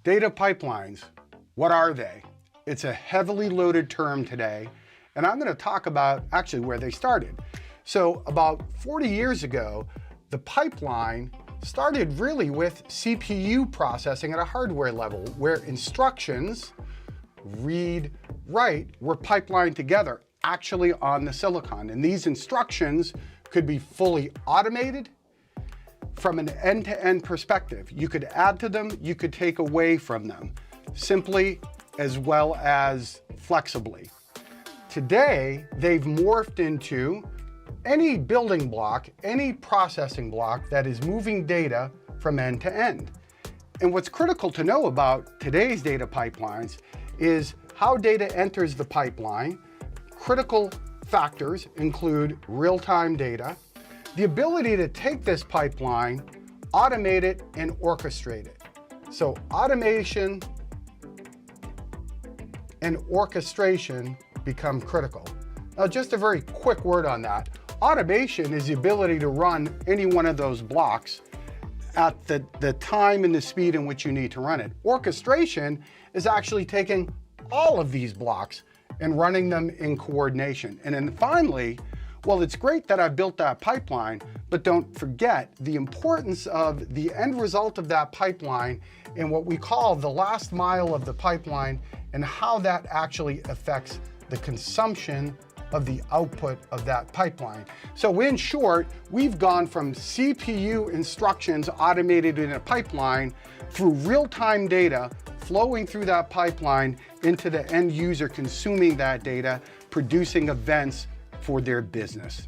Data pipelines, what are they? It's a heavily loaded term today, and I'm going to talk about actually where they started. So about 40 years ago, the pipeline started really with CPU processing at a hardware level, where instructions, read, write, were pipelined together actually on the silicon. And these instructions could be fully automated from an end-to-end perspective. You could add to them, you could take away from them, simply as well as flexibly. Today, they've morphed into any building block, any processing block that is moving data from end to end. And what's critical to know about today's data pipelines is how data enters the pipeline. Critical factors include real-time data, the ability to take this pipeline, automate it, and orchestrate it. So automation and orchestration become critical. Now, just a very quick word on that. Automation is the ability to run any one of those blocks at the time and the speed in which you need to run it. Orchestration is actually taking all of these blocks and running them in coordination. And then finally, well, it's great that I built that pipeline, but don't forget the importance of the end result of that pipeline and what we call the last mile of the pipeline and how that actually affects the consumption of the output of that pipeline. So in short, we've gone from CPU instructions automated in a pipeline through real-time data flowing through that pipeline into the end user consuming that data, producing events for their business.